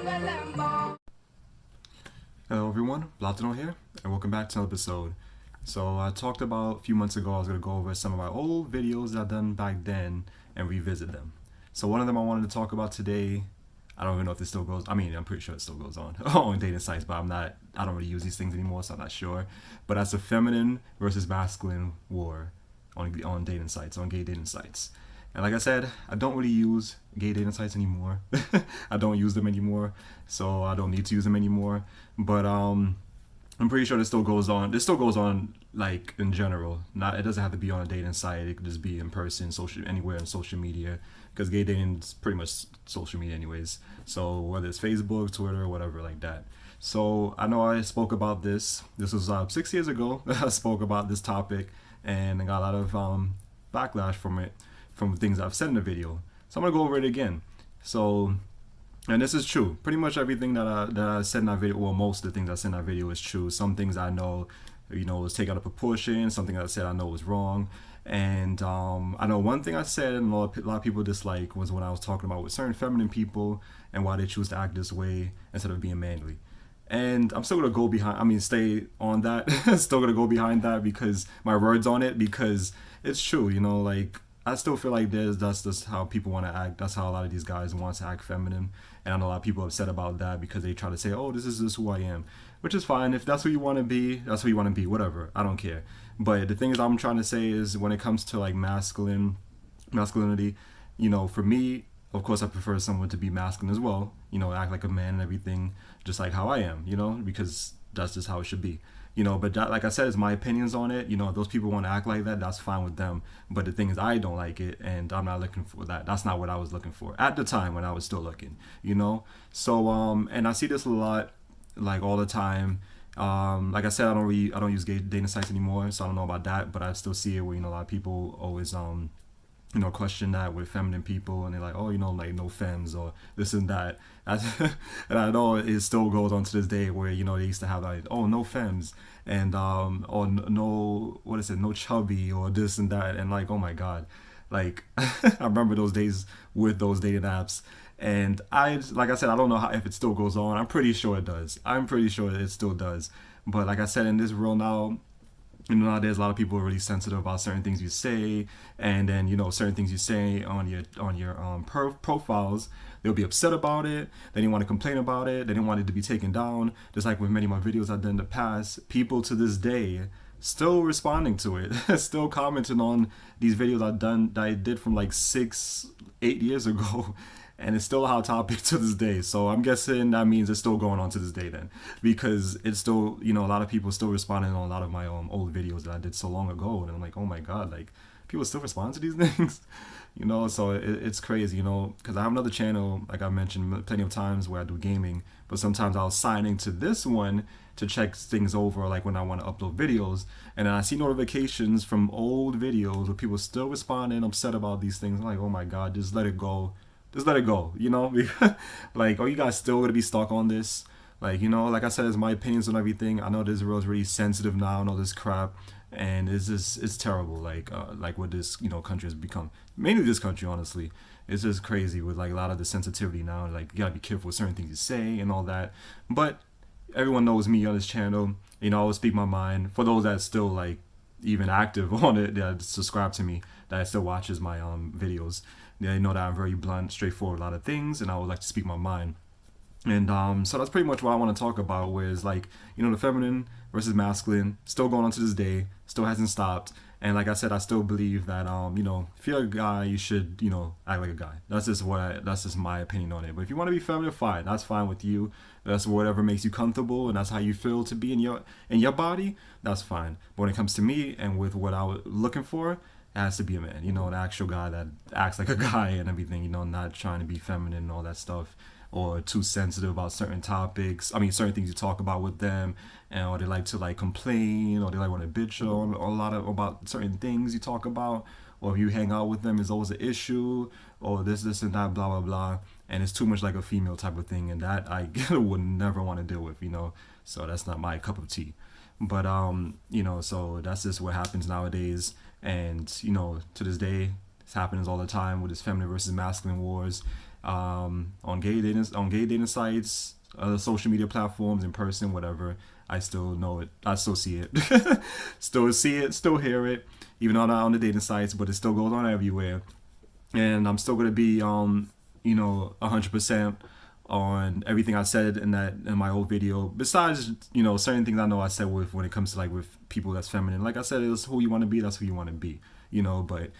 Hello everyone, Platano here, and welcome back to another episode. So I talked about a few months ago, I was going to go over some of my old videos that I've done back then and revisit them. So one of them I wanted to talk about today, I don't even know if this still goes, I'm pretty sure it still goes on, on dating sites, but I don't really use these things anymore, so I'm not sure. But that's a feminine versus masculine war on dating sites, on gay dating sites. And like I said, I don't really use gay dating sites anymore. I don't use them anymore, so I don't need to use them anymore. But I'm pretty sure this still goes on. This still goes on, like, in general. Not, it doesn't have to be on a dating site. It could just be in person, anywhere in social media. Because gay dating is pretty much social media, anyways. So whether it's Facebook, Twitter, whatever, like that. So I know I spoke about this. This was 6 years ago. I spoke about this topic, and I got a lot of backlash from it, from things I've said in the video. So I'm gonna go over it again. So, and this is true. Pretty much everything that I said in that video, well, most of the things I said in that video is true. Some things I know, was taken out of proportion. Something I said I know was wrong. And I know one thing I said and a lot of people dislike was when I was talking about with certain feminine people and why they choose to act this way instead of being manly. And I'm still gonna stay on that. Still gonna go behind that because my words on it, because it's true, like, I still feel like that's just how people want to act. That's how a lot of these guys want to act feminine. And I know a lot of people are upset about that because they try to say, oh, this is just who I am. Which is fine. If that's who you want to be, that's who you want to be. Whatever. I don't care. But the thing is, I'm trying to say is when it comes to like masculinity, for me, of course, I prefer someone to be masculine as well. Act like a man and everything, just like how I am, because that's just how it should be. But that, like I said, is my opinions on it. If those people want to act like that, that's fine with them. But the thing is, I don't like it, and I'm not looking for that. That's not what I was looking for at the time when I was still looking. So and I see this a lot, like all the time. Like I said, I don't use gay dating sites anymore, so I don't know about that. But I still see it where a lot of people always question that with feminine people, and they're like, oh, like no femmes or this and that. And I know it still goes on to this day where, they used to have like, oh, no femmes and, or no, what is it, no chubby or this and that. And like, oh my God, like, I remember those days with those dating apps. And like I said, I don't know if it still goes on. I'm pretty sure it does. I'm pretty sure it still does. But like I said, in this world now, nowadays a lot of people are really sensitive about certain things you say, and then certain things you say on your profiles, they'll be upset about it. They didn't want to complain about it. They didn't want it to be taken down. Just like with many of my videos I've done in the past, people to this day still responding to it, still commenting on these videos that I did from like 8 years ago. And it's still a hot topic to this day. So I'm guessing that means it's still going on to this day then. Because it's still, a lot of people still responding on a lot of my old videos that I did so long ago. And I'm like, oh my God, like, people still respond to these things? So it's crazy, because I have another channel, like I mentioned plenty of times, where I do gaming. But sometimes I'll sign into this one to check things over, like when I want to upload videos. And then I see notifications from old videos where people still responding, upset about these things. I'm like, oh my God, just let it go. Just let it go, like, are you guys still gonna be stuck on this? Like, like I said, it's my opinions on everything. I know this world's really sensitive now and all this crap, and it's terrible. Like what this country has become. Mainly this country, honestly, it's just crazy with like a lot of the sensitivity now. Like, you gotta be careful with certain things you say and all that. But everyone knows me on this channel. I always speak my mind. For those that still like even active on it, that subscribe to me, that still watches my videos. They know that I'm very blunt, straightforward, a lot of things, and I would like to speak my mind. And so that's pretty much what I want to talk about, where it's like, the feminine versus masculine, still going on to this day, still hasn't stopped. And like I said, I still believe that, if you're a guy, you should, act like a guy. That's just my opinion on it. But if you want to be feminine, fine. That's fine with you. That's whatever makes you comfortable, and that's how you feel to be in your body. That's fine. But when it comes to me and with what I was looking for, it has to be a man, an actual guy that acts like a guy and everything, not trying to be feminine and all that stuff, or too sensitive about certain topics. Certain things you talk about with them, or they like to like complain, or they like want to bitch on a lot about certain things you talk about, or if you hang out with them, it's always an issue, or this and that, blah, blah, blah. And it's too much like a female type of thing, and that I would never want to deal with, so that's not my cup of tea. But so that's just what happens nowadays. And to this day, it's happening all the time with this feminine versus masculine wars. on gay dating sites, other social media platforms, in person, whatever. I still know it. I still see it. Still see it. Still hear it. Even though I'm not on the dating sites, but it still goes on everywhere. And I'm still gonna be 100% on everything I said in my old video. Besides, certain things I know I said with when it comes to like with people that's feminine. Like I said, it's who you want to be. That's who you want to be. But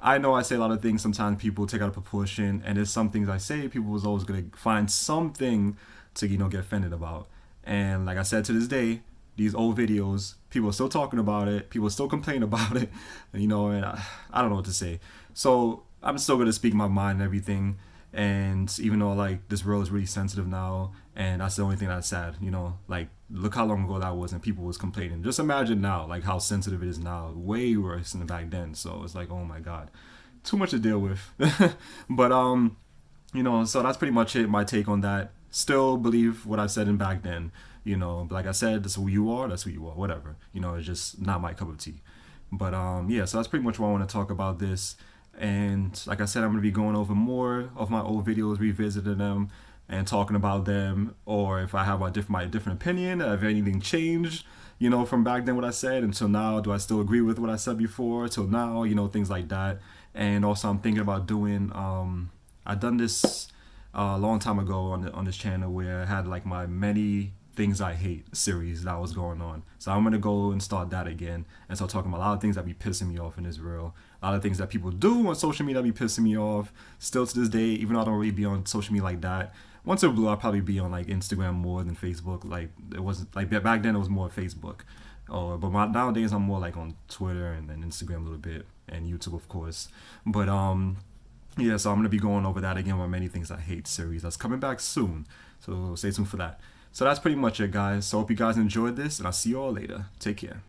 I know I say a lot of things. Sometimes people take out of proportion, and there's some things I say people was always gonna find something to get offended about. And like I said, to this day, these old videos, people are still talking about it. People still complain about it. And I don't know what to say. So I'm still gonna speak my mind and everything. And even though like this world is really sensitive now, and that's the only thing that's sad, like look how long ago that was, and people was complaining. Just imagine now, like how sensitive it is now, way worse than back then. So it's like, oh my god, too much to deal with. But so that's pretty much it. My take on that. Still believe what I said in back then. Like I said, that's who you are. That's who you are. Whatever. It's just not my cup of tea. But yeah, so that's pretty much what I want to talk about this. And like I said, I'm going to be going over more of my old videos, revisiting them and talking about them. Or if I have my different opinion, if anything changed, from back then what I said until now, do I still agree with what I said before till now, things like that. And also I'm thinking about doing, I've done this a long time ago on this channel where I had like my many things I hate series that was going on. So I'm gonna go and start that again and start talking about a lot of things that be pissing me off in this world. A lot of things that people do on social media that be pissing me off. Still to this day, even though I don't really be on social media like that. Once in a blue, I'll probably be on like Instagram more than Facebook. Like it wasn't like back then it was more Facebook. But nowadays I'm more like on Twitter and then Instagram a little bit and YouTube of course. But yeah, so I'm gonna be going over that again with many things I hate series that's coming back soon. So stay tuned for that. So that's pretty much it, guys. So hope you guys enjoyed this, and I'll see you all later. Take care.